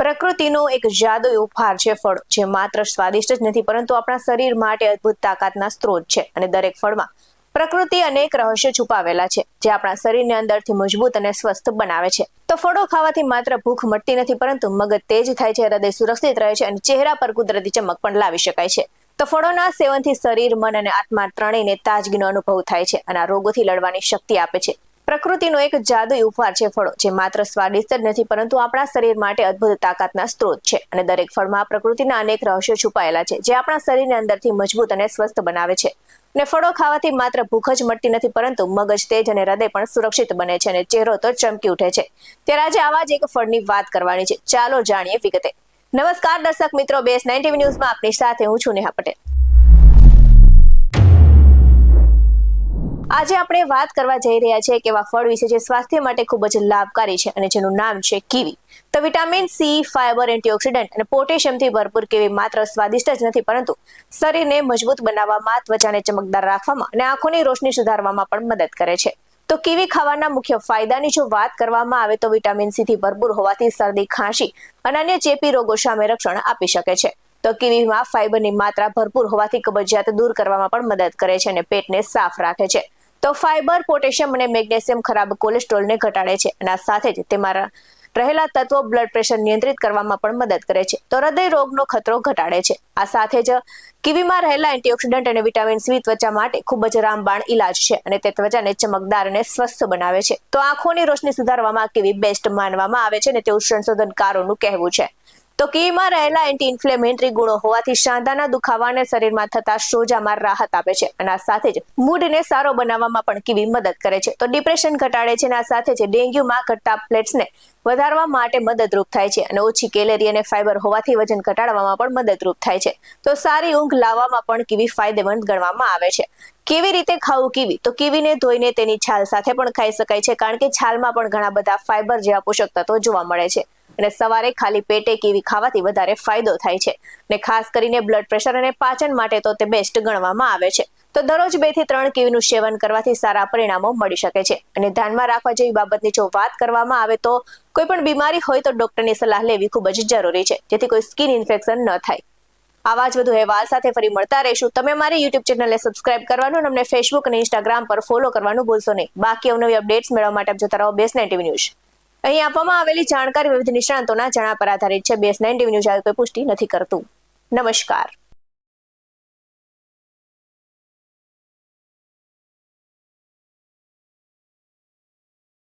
પ્રકૃતિનો એક જાદુઈ ઉપહાર છે ફળ, જે માત્ર સ્વાદિષ્ટ જ નથી પરંતુ આપણા શરીર માટે અદ્ભુત તાકાતના સ્ત્રોત છે. અને દરેક ફળમાં પ્રકૃતિ અનેક રહસ્ય છુપાવેલા છે, જે આપણા શરીરને અંદરથી મજબૂત અને સ્વસ્થ બનાવે છે. તો ફળો ખાવાથી માત્ર ભૂખ મટતી નથી, પરંતુ મગજ તેજ થાય છે, હૃદય સુરક્ષિત રહે છે અને ચહેરા પર કુદરતી ચમક પણ લાવી શકાય છે. તો ફળોના સેવનથી શરીર, મન અને આત્મા ત્રણેયને તાજગીનો અનુભવ થાય છે અને આ રોગોથી લડવાની શક્તિ આપે છે. પ્રકૃતિનો એક જાદુઈ ઉપહાર છે ફળો, જે માત્ર સ્વાદિષ્ટ જ નથી પરંતુ આપણા શરીર માટે અદ્ભુત તાકાતના સ્ત્રોત છે. અને દરેક ફળમાં પ્રકૃતિના અનેક રહસ્યો છુપાયેલા છે, જે આપણા શરીરને અંદરથી મજબૂત અને સ્વસ્થ બનાવે છે. અને ફળો ખાવાથી માત્ર ભૂખ જ મટતી નથી, પરંતુ મગજ તેજ અને હૃદય પણ સુરક્ષિત બને છે અને ચહેરો તો ચમકી ઉઠે છે. ત્યારે આજે આવા જ એક ફળની વાત કરવાની છે. ચાલો જાણીએ વિગતે. નમસ્કાર દર્શક મિત્રો, BS9 ન્યૂઝમાં આપની સાથે હું છું નેહા પટેલ. આજે આપણે વાત કરવા જઈ રહ્યા છીએ એક એવા ફળ વિશે જે સ્વાસ્થ્ય માટે ખૂબ જ લાભકારી છે અને જેનું નામ છે કીવી. તો વિટામિન સી, ફાઇબર, એન્ટીઓક્સિડન્ટ અને પોટેશિયમથી ભરપૂર કીવી માત્ર સ્વાદિષ્ટ જ નથી, પરંતુ શરીરને મજબૂત બનાવવામાં, ત્વચાને ચમકદાર રાખવામાં અને આંખોની રોશની સુધારવામાં પણ મદદ કરે છે. તો કીવી ખાવાના મુખ્ય ફાયદાની જો વાત કરવામાં આવે તો વિટામિન સી થી ભરપૂર હોવાથી શરદી, ખાંસી અને અન્ય ચેપી રોગો સામે રક્ષણ આપી શકે છે. તો કીવીમાં ફાઇબરની માત્રા ભરપૂર હોવાથી કબજિયાત દૂર કરવામાં પણ મદદ કરે છે અને પેટને સાફ રાખે છે. તો ફાઇબર, પોટેશિયમ અને મેગ્નેશિયમ ખરાબ કોલેસ્ટ્રોલને ઘટાડે છે અને આ સાથે જ તેમાં રહેલા તત્વો બ્લડ પ્રેશર નિયંત્રિત કરવામાં પણ મદદ કરે છે. તો હૃદય રોગનો ખતરો ઘટાડે છે. આ સાથે જ કીવીમાં રહેલા એન્ટીઓક્સિડન્ટ અને વિટામિન સી ત્વચા માટે ખૂબ જ રામબાણ ઇલાજ છે અને તે ત્વચાને ચમકદાર અને સ્વસ્થ બનાવે છે. તો આંખોની રોશની સુધારવામાં કીવી બેસ્ટ માનવામાં આવે છે અને તેવું સંશોધનકારોનું કહેવું છે. તો કીવીમાં રહેલા એન્ટી ઇન્ફ્લેમેટરી ગુણો હોવાથી સાંધાના દુખાવા અને શરીરમાં થતા સોજામાં રાહત આપે છે અને આ સાથે જ મૂડને સારો બનાવવામાં પણ કીવી મદદ કરે છે. તો ડિપ્રેશન ઘટાડે છે અને આ સાથે જ ડેન્ગ્યુમાં ઘટતા પ્લેટ્સને વધારવા માટે મદદરૂપ થાય છે અને ઓછી કેલરી અને ફાઇબર હોવાથી વજન ઘટાડવામાં પણ મદદરૂપ થાય છે. તો સારી ઊંઘ લાવવામાં પણ કીવી ફાયદેમંદ ગણવામાં આવે છે. કેવી રીતે ખાવું કીવી? તો કીવીને ધોઈને તેની છાલ સાથે પણ ખાઈ શકાય છે, કારણ કે છાલમાં પણ ઘણા બધા ફાઇબર જેવા પોષક તત્વો જોવા મળે છે. અને સવારે ખાલી પેટે કીવી ખાવાથી વધારે ફાયદો થાય છે અને ખાસ કરીને બ્લડ પ્રેશર અને પાચન માટે તો તે બેસ્ટ ગણવામાં આવે છે. તો દરરોજ 2 થી 3 કીવીનું સેવન કરવાથી સારા પરિણામો મળી શકે છે. અને ધ્યાનમાં રાખવા જેવી બાબતની જો વાત કરવામાં આવે તો કોઈ પણ બીમારી હોય તો ડોક્ટરની સલાહ લેવી ખૂબ જ જરૂરી છે, જેથી કોઈ સ્કિન ઇન્ફેક્શન ન થાય. આવા જ વધુ અહેવાલ સાથે ફરી મળતા રહીશું. તમે મારી YouTube ચેનલને સબસ્ક્રાઇબ કરવાનું અને અમને Facebook અને Instagram પર ફોલો કરવાનું ભૂલશો નહીં. બાકી અવનવી અપડેટ્સ મેળવવા માટે જોતા રહો BS9 ન્યૂઝ. અહીં આપવામાં આવેલી જાણકારી વિવિધ નિષ્ણાતોના જણાવ્યા પર આધારિત છે. BS9 ન્યૂઝ કોઈ પુષ્ટિ નથી કરતું. નમસ્કાર.